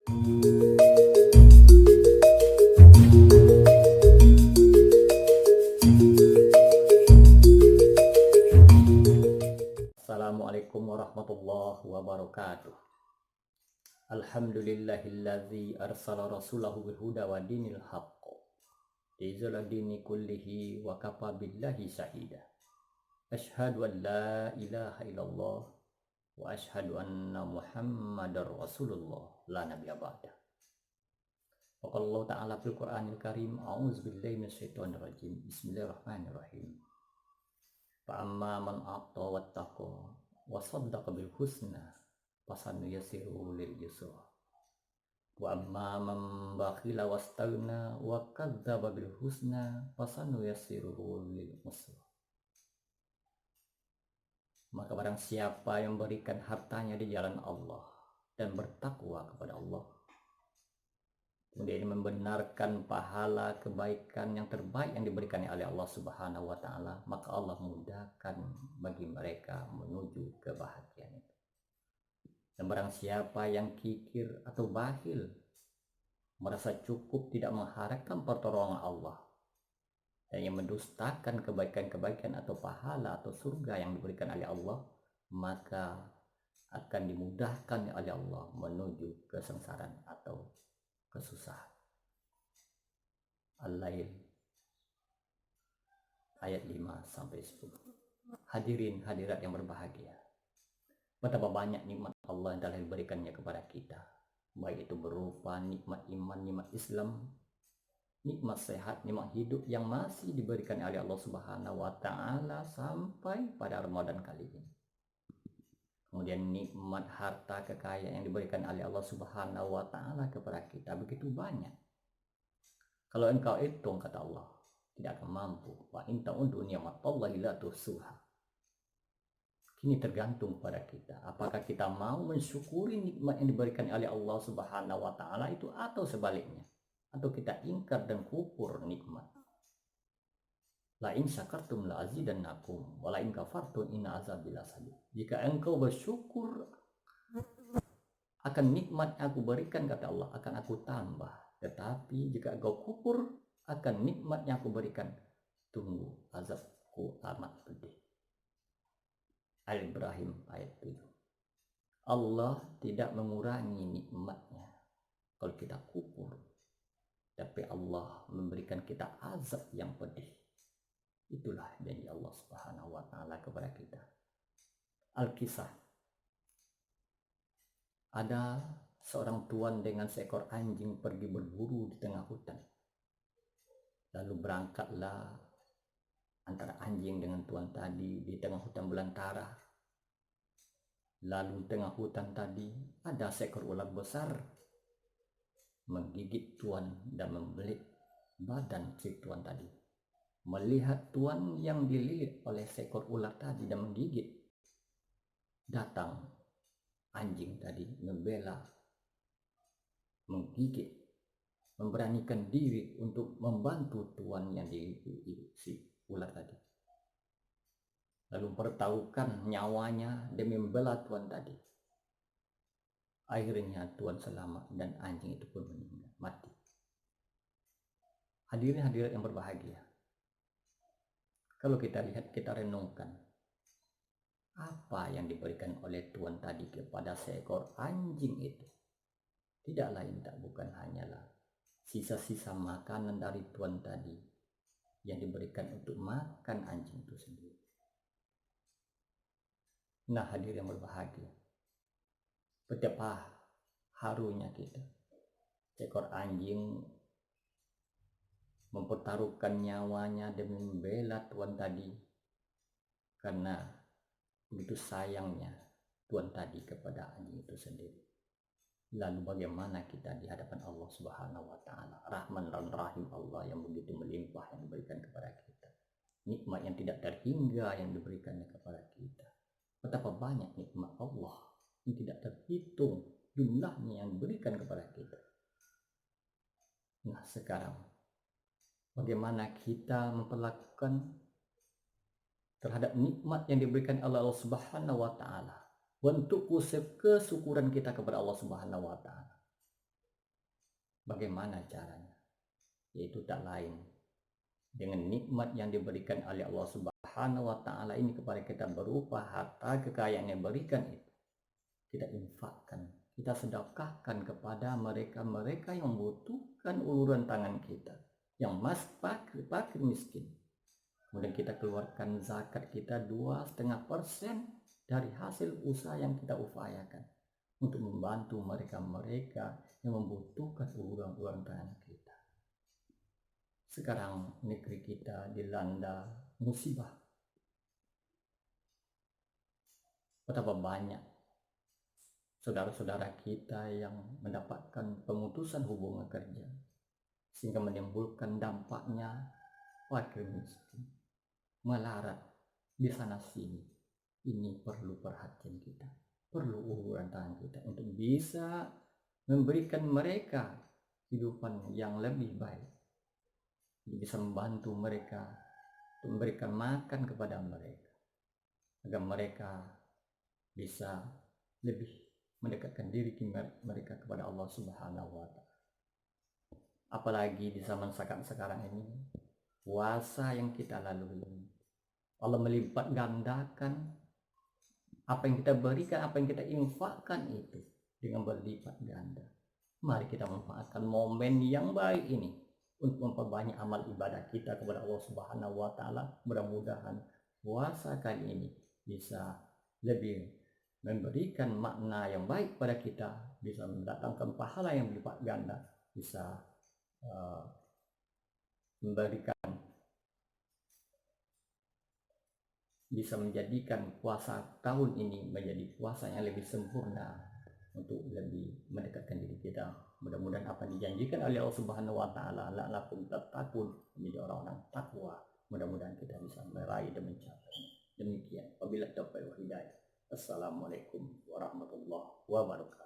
Assalamualaikum warahmatullahi wabarakatuh. Alhamdulillahilladzi arsala rasulahu bil huda wa dinil haqq liyuzhira dini kullihi wa kafa billahi syahida. Asyhadu an la ilaha illallah wa asyhadu anna muhammadar rasulullah la nabiyya ba'da. Wa qala Allah ta'ala fil Qur'anil Karim, a'udzu billahi minasyaitonir rajim. Bismillahirrahmanirrahim. Fa amma man a'ta wattaqa wa saddaqa bil husna fasanuyassiruhu lil yusra. Wa amma man bakhila wastaghna wa kadzdzaba bil husna fasanuyassiruhu lil usra. Maka barang siapa yang memberikan hartanya di jalan Allah dan bertakwa kepada Allah, kemudian membenarkan pahala kebaikan yang terbaik yang diberikan oleh Allah Subhanahu wa taala, maka Allah mudahkan bagi mereka menuju kebahagiaan itu. Dan barang siapa yang kikir atau bakhil, merasa cukup tidak mengharapkan pertolongan Allah, dan yang mendustakan kebaikan-kebaikan atau pahala atau surga yang diberikan oleh Allah, maka akan dimudahkan oleh Allah menuju kesengsaraan atau kesusahan. Al-Lail ayat 5-10. Hadirin hadirat yang berbahagia, betapa banyak nikmat Allah yang telah diberikannya kepada kita, baik itu berupa nikmat iman, nikmat Islam, nikmat sehat, nikmat hidup yang masih diberikan oleh Allah Subhanahu wa taala sampai pada Ramadan kali ini. Kemudian nikmat harta kekayaan yang diberikan oleh Allah Subhanahu wa taala kepada kita begitu banyak. Kalau engkau hitung, kata Allah, tidak akan mampu. Wa in ta'uddu ni'matallahi la tuhsuha. Kini tergantung pada kita, apakah kita mau mensyukuri nikmat yang diberikan oleh Allah Subhanahu wa taala itu atau sebaliknya, atau kita ingkar dan kufur nikmat. La in syakartum la azidannakum wa la in kafartum inna azabi lasadid. Jika engkau bersyukur akan nikmat yang aku berikan, kata Allah, akan aku tambah. Tetapi jika engkau kufur akan nikmat yang aku berikan, tunggu azabku amat pedih. Al-Ibrahim ayat 7. Allah tidak mengurangi nikmatnya kalau kita kufur, tapi Allah memberikan kita azab yang pedih. Itulah janji Allah Subhanahu wa taala kepada kita. Al-Kisah. Ada seorang tuan dengan seekor anjing pergi berburu di tengah hutan. Lalu berangkatlah antara anjing dengan tuan tadi di tengah hutan belantara. Lalu di tengah hutan tadi ada seekor ular besar menggigit tuan dan membelit badan si tuan tadi. Melihat tuan yang dililit oleh seekor ular tadi dan menggigit, datang anjing tadi membela, menggigit, memberanikan diri untuk membantu tuan yang digigit si ular tadi. Lalu mempertaruhkan nyawanya demi membela tuan tadi. Akhirnya tuan selamat dan anjing itu pun meninggal, mati. Hadirin hadirat yang berbahagia, kalau kita lihat, kita renungkan, apa yang diberikan oleh tuan tadi kepada seekor anjing itu? Tidak lain tak bukan hanyalah sisa-sisa makanan dari tuan tadi yang diberikan untuk makan anjing itu sendiri. Nah, hadirin yang berbahagia, betapa harunya kita. Seekor anjing mempertaruhkan nyawanya demi membela tuan tadi karena begitu sayangnya tuan tadi kepada anjing itu sendiri. Lalu bagaimana kita di hadapan Allah Subhanahu wa taala, Rahman dan Rahim Allah yang begitu melimpah yang diberikan kepada kita, nikmat yang tidak terhingga yang diberikannya kepada kita. Betapa banyak nikmat Allah yang tidak terhitung jumlahnya yang diberikan kepada kita. Nah, sekarang bagaimana kita memperlakukan terhadap nikmat yang diberikan oleh Allah Subhanahu wa taala, bentuk kesyukuran kita kepada Allah Subhanahu wa taala. Bagaimana caranya? Yaitu tak lain dengan nikmat yang diberikan oleh Allah Subhanahu wa taala ini kepada kita berupa harta kekayaan yang berikan itu. Kita infakkan, kita sedekahkan kepada mereka-mereka yang membutuhkan uluran tangan kita, yang fakir miskin. Kemudian kita keluarkan zakat kita 2,5% dari hasil usaha yang kita upayakan untuk membantu mereka-mereka yang membutuhkan uluran tangan kita. Sekarang negeri kita dilanda musibah. Betapa banyak saudara-saudara kita yang mendapatkan pemutusan hubungan kerja, sehingga menimbulkan dampaknya fakir miskin, melarat di sana sini. Ini perlu perhatian kita, perlu uluran tangan kita untuk bisa memberikan mereka kehidupan yang lebih baik, bisa membantu mereka, untuk memberikan makan kepada mereka, agar mereka bisa lebih mendekatkan diri mereka kepada Allah Subhanahu wa taala. Apalagi di zaman sekarang ini, puasa yang kita lalui, Allah melipat gandakan apa yang kita berikan, apa yang kita infakkan itu dengan berlipat ganda. Mari kita manfaatkan momen yang baik ini untuk memperbanyak amal ibadah kita kepada Allah Subhanahu wa taala. Mudah-mudahan puasa kali ini bisa lebih memberikan makna yang baik pada kita, bisa mendatangkan pahala yang berlipat ganda, bisa menjadikan puasa tahun ini menjadi puasa yang lebih sempurna untuk lebih mendekatkan diri kita. Mudah-mudahan apa yang dijanjikan oleh Allah Subhanahu wa taala, la'allakum tattaqun, menjadi orang-orang takwa. Mudah-mudahan kita bisa meraih dan mencapai. Demikian, wabillahi taufiq wal hidayah. Assalamualaikum warahmatullahi wabarakatuh.